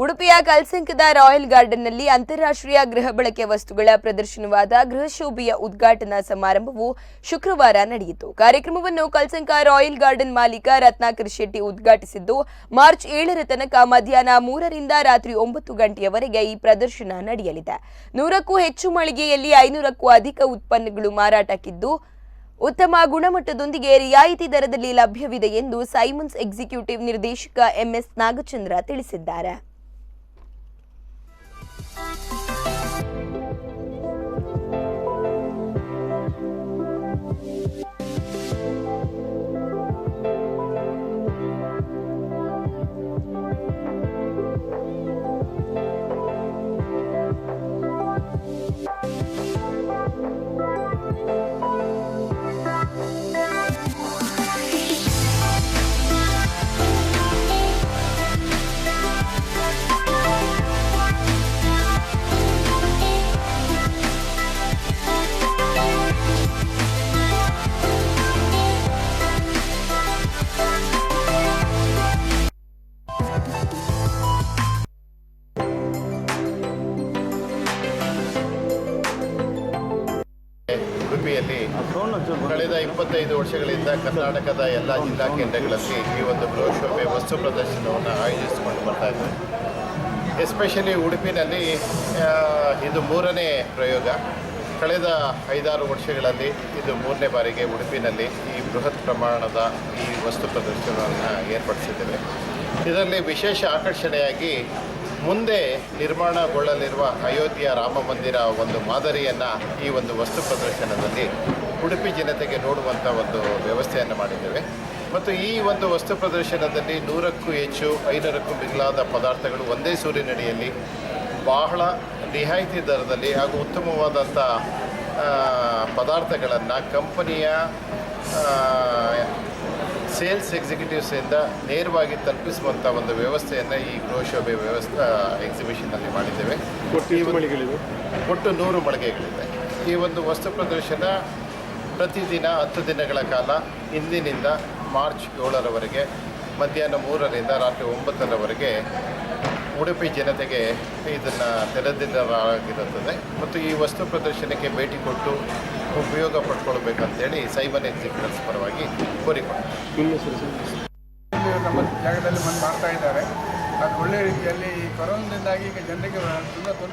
ಉಡುಪಿಯ ಕಲ್ಸಂಕದ ರಾಯಲ್ ಗಾರ್ಡನ್ನಲ್ಲಿ ಅಂತಾರಾಷ್ಟ್ರೀಯ ಗೃಹ ಬಳಕೆ ವಸ್ತುಗಳ ಪ್ರದರ್ಶನವಾದ ಗೃಹ ಶೋಭೆಯ ಉದ್ಘಾಟನಾ ಸಮಾರಂಭವು ಶುಕ್ರವಾರ ನಡೆಯಿತು. ಕಾರ್ಯಕ್ರಮವನ್ನು ಕಲ್ಸಂಕ ರಾಯಲ್ ಗಾರ್ಡನ್ ಮಾಲೀಕ ರತ್ನಾಕರ್ ಶೆಟ್ಟಿ ಉದ್ಘಾಟಿಸಿದ್ದು, ಮಾರ್ಚ್ 7ರ ತನಕ ಮಧ್ಯಾಹ್ನ 3ರಿಂದ ರಾತ್ರಿ 9 ಗಂಟೆಯವರೆಗೆ ಈ ಪ್ರದರ್ಶನ ನಡೆಯಲಿದೆ. 100ಕ್ಕೂ ಹೆಚ್ಚು ಮಳಿಗೆಯಲ್ಲಿ 500ಕ್ಕೂ ಅಧಿಕ ಉತ್ಪನ್ನಗಳು ಮಾರಾಟಕ್ಕಿದ್ದು, ಉತ್ತಮ ಗುಣಮಟ್ಟದೊಂದಿಗೆ ರಿಯಾಯಿತಿ ದರದಲ್ಲಿ ಲಭ್ಯವಿದೆ ಎಂದು ಸೈಮನ್ಸ್ ಎಕ್ಸಿಕ್ಯೂಟಿವ್ ನಿರ್ದೇಶಕ ಎಂಎಸ್ ನಾಗಚಂದ್ರ ತಿಳಿಸಿದ್ದಾರೆ. ಉಡುಪಿಯಲ್ಲಿ ಕಳೆದ 25 ವರ್ಷಗಳಿಂದ ಕರ್ನಾಟಕದ ಎಲ್ಲ ಜಿಲ್ಲಾ ಕೇಂದ್ರಗಳಲ್ಲಿ ಈ ಒಂದು ಗೃಹ ಶೋಭೆ ವಸ್ತು ಪ್ರದರ್ಶನವನ್ನು ಆಯೋಜಿಸಿಕೊಂಡು ಬರ್ತಾ ಇದ್ದಾರೆ. ಎಸ್ಪೆಷಲಿ ಉಡುಪಿನಲ್ಲಿ ಇದು 3ನೇ ಪ್ರಯೋಗ. ಕಳೆದ 5-6 ವರ್ಷಗಳಲ್ಲಿ ಇದು 3ನೇ ಬಾರಿಗೆ ಉಡುಪಿನಲ್ಲಿ ಈ ಬೃಹತ್ ಪ್ರಮಾಣದ ಈ ವಸ್ತು ಪ್ರದರ್ಶನವನ್ನು ಏರ್ಪಡಿಸಿದ್ದೇವೆ. ಇದರಲ್ಲಿ ವಿಶೇಷ ಆಕರ್ಷಣೆಯಾಗಿ ಮುಂದೆ ನಿರ್ಮಾಣಗೊಳ್ಳಲಿರುವ ಅಯೋಧ್ಯೆಯ ರಾಮ ಮಂದಿರ ಒಂದು ಮಾದರಿಯನ್ನು ಈ ಒಂದು ವಸ್ತು ಪ್ರದರ್ಶನದಲ್ಲಿ ಉಡುಪಿ ಜನತೆಗೆ ನೋಡುವಂಥ ಒಂದು ವ್ಯವಸ್ಥೆಯನ್ನು ಮಾಡಿದ್ದೇವೆ. ಮತ್ತು ಈ ಒಂದು ವಸ್ತು ಪ್ರದರ್ಶನದಲ್ಲಿ 100ಕ್ಕೂ ಹೆಚ್ಚು 500ಕ್ಕೂ ಮಿಗಿಲಾದ ಪದಾರ್ಥಗಳು ಒಂದೇ ಸೂರಿನಡಿಯಲ್ಲಿ ಬಹಳ ರಿಯಾಯಿತಿ ದರದಲ್ಲಿ ಹಾಗೂ ಉತ್ತಮವಾದಂಥ ಪದಾರ್ಥಗಳನ್ನು ಕಂಪನಿಯ ಸೇಲ್ಸ್ ಎಕ್ಸಿಕ್ಯೂಟಿವ್ಸಿಂದ ನೇರವಾಗಿ ತಲುಪಿಸುವಂಥ ಒಂದು ವ್ಯವಸ್ಥೆಯನ್ನು ಈ ಗೃಹ ಶೋಭೆ ಎಕ್ಸಿಬಿಷನ್ನಲ್ಲಿ ಮಾಡಿದ್ದೇವೆ. ಒಟ್ಟು 100 ಮಳಿಗೆಗಳಿದೆ. ಈ ಒಂದು ವಸ್ತು ಪ್ರದರ್ಶನ ಪ್ರತಿದಿನ 10 ದಿನಗಳ ಕಾಲ ಇಂದಿನಿಂದ ಮಾರ್ಚ್ 7ರವರೆಗೆ ಮಧ್ಯಾಹ್ನ 3ರಿಂದ ರಾತ್ರಿ 9ರವರೆಗೆ ಉಡುಪಿ ಜನತೆಗೆ ಇದನ್ನು ತೆರೆದಿಡಲಾಗಿರುತ್ತದೆ. ಮತ್ತು ಈ ವಸ್ತು ಪ್ರದರ್ಶನಕ್ಕೆ ಭೇಟಿ ಕೊಟ್ಟು ಉಪಯೋಗ ಪಡ್ಕೊಳ್ಬೇಕಂತೇಳಿ ಸೈಮನ್ ಎಕ್ಸಿಕ್ಯೂಟಿವ್ಸ್ ಪರವಾಗಿ ಕೋರಿಕೊಂಡು ನಮ್ಮ ಜಾಗದಲ್ಲಿ ಮಾಡ್ತಾ ಇದ್ದಾರೆ. ಅದು ಒಳ್ಳೆಯ ರೀತಿಯಲ್ಲಿ ಈ ಕೊರೋನಾದಿಂದಾಗಿ ಈಗ ಜನರಿಗೆ ತುಂಬ ತೊಂದರೆ